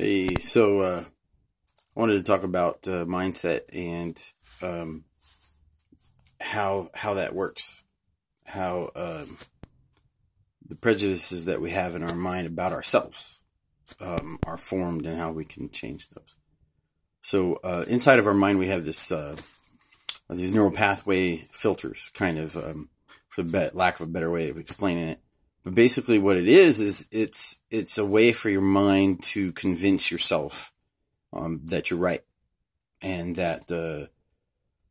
Hey, I wanted to talk about mindset and how that works, how the prejudices that we have in our mind about ourselves are formed, and how we can change those. So inside of our mind, we have these neural pathway filters, kind of, for lack of a better way of explaining it. But basically what it is it's a way for your mind to convince yourself that you're right, and that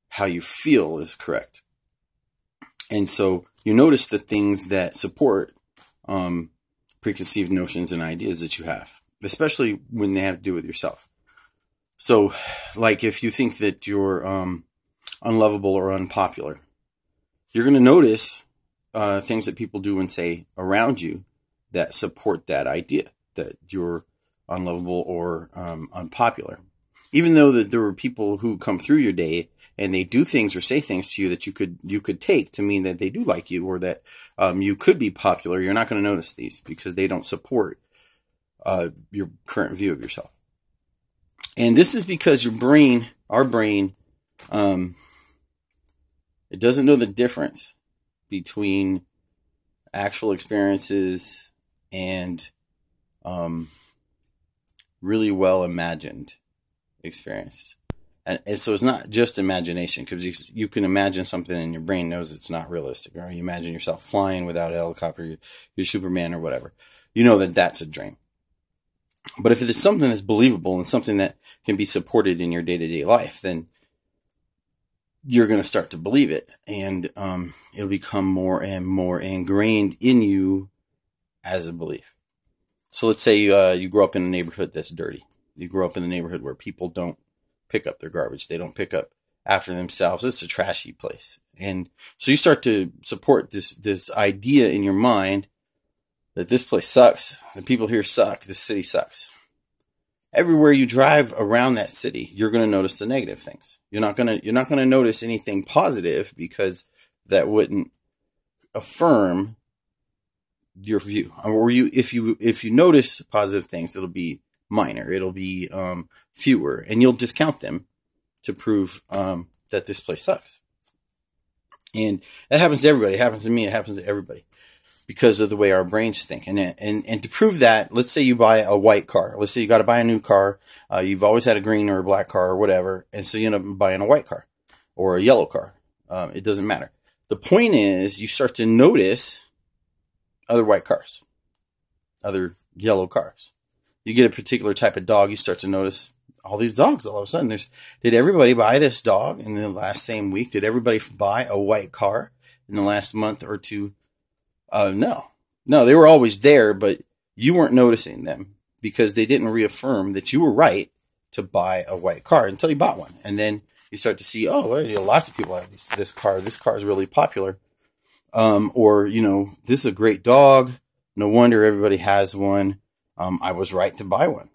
how you feel is correct. And so you notice the things that support preconceived notions and ideas that you have, especially when they have to do with yourself. So, like, if you think that you're unlovable or unpopular, you're going to notice things that people do and say around you that support that idea that you're unlovable or unpopular. Even though that there are people who come through your day and they do things or say things to you that you could take to mean that they do like you, or that you could be popular, you're not going to notice these because they don't support your current view of yourself. And this is because our brain, it doesn't know the difference between actual experiences and really well imagined experience. And so it's not just imagination, because you can imagine something and your brain knows it's not realistic. Or you imagine yourself flying without a helicopter, you're Superman or whatever. You know that that's a dream. But if it's something that's believable and something that can be supported in your day-to-day life, then you're going to start to believe it, and it'll become more and more ingrained in you as a belief. So let's say you grow up in a neighborhood that's dirty. You grow up in a neighborhood where people don't pick up their garbage. They don't pick up after themselves. It's a trashy place. And so you start to support this idea in your mind that this place sucks. The people here suck. This city sucks. Everywhere you drive around that city, you're going to notice the negative things. You're not going to notice anything positive, because that wouldn't affirm your view. Or if you notice positive things, it'll be minor. It'll be fewer, and you'll discount them to prove that this place sucks. And that happens to everybody. It happens to me. It happens to everybody, because of the way our brains think. And to prove that, let's say you buy a white car. Let's say you got to buy a new car. You've always had a green or a black car or whatever. And so you end up buying a white car or a yellow car. It doesn't matter. The point is, you start to notice other white cars, other yellow cars. You get a particular type of dog, you start to notice all these dogs all of a sudden. Did everybody buy this dog in the last same week? Did everybody buy a white car in the last month or two? No, they were always there, but you weren't noticing them because they didn't reaffirm that you were right to buy a white car until you bought one. And then you start to see, oh, well, lots of people have this car. This car is really popular. Or, this is a great dog. No wonder everybody has one. I was right to buy one.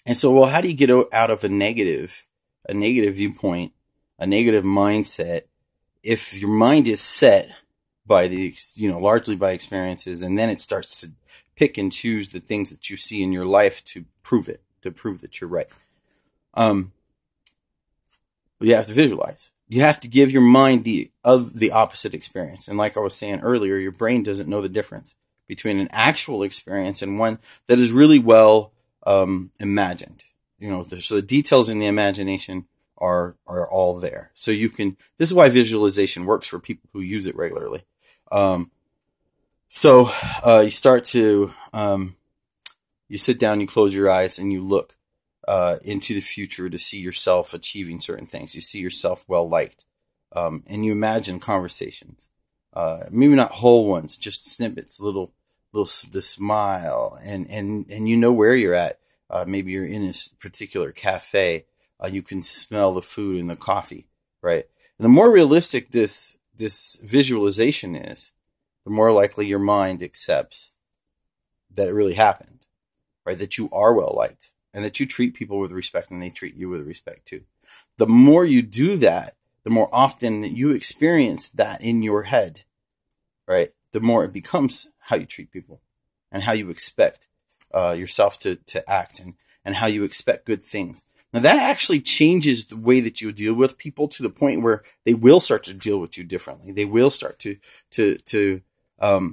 And so, well, how do you get out of a negative viewpoint, a negative mindset, if your mind is set by largely by experiences, and then it starts to pick and choose the things that you see in your life to prove that you're right. You have to visualize. You have to give your mind the opposite experience. And like I was saying earlier, your brain doesn't know the difference between an actual experience and one that is really well imagined. So the details in the imagination are all there. So this is why visualization works for people who use it regularly. You start to, you sit down, you close your eyes, and you look into the future to see yourself achieving certain things. You see yourself well liked, and you imagine conversations, maybe not whole ones, just snippets, the smile, and you know where you're at. Maybe you're in a particular cafe. You can smell the food and the coffee, right? And the more realistic this visualization is, the more likely your mind accepts that it really happened, right? That you are well liked, and that you treat people with respect, and they treat you with respect too. The more you do that, the more often that you experience that in your head, right? The more it becomes how you treat people and how you expect yourself to act, and how you expect good things. Now that actually changes the way that you deal with people to the point where they will start to deal with you differently. They will start to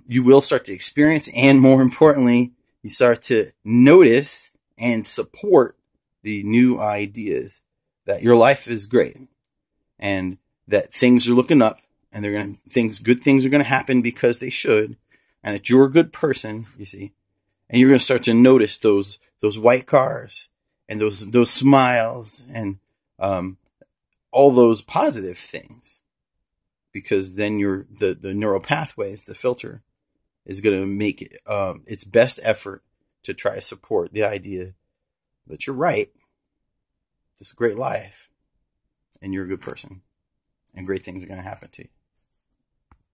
you will start to experience, and more importantly, you start to notice and support the new ideas that your life is great, and that things are looking up, and good things are going to happen because they should, and that you're a good person, you see, and you're going to start to notice those white cars and those smiles and all those positive things, because then the neural pathways, the filter, is going to make it its best effort to try to support the idea that you're right. This is a great life, and you're a good person, and great things are going to happen to you.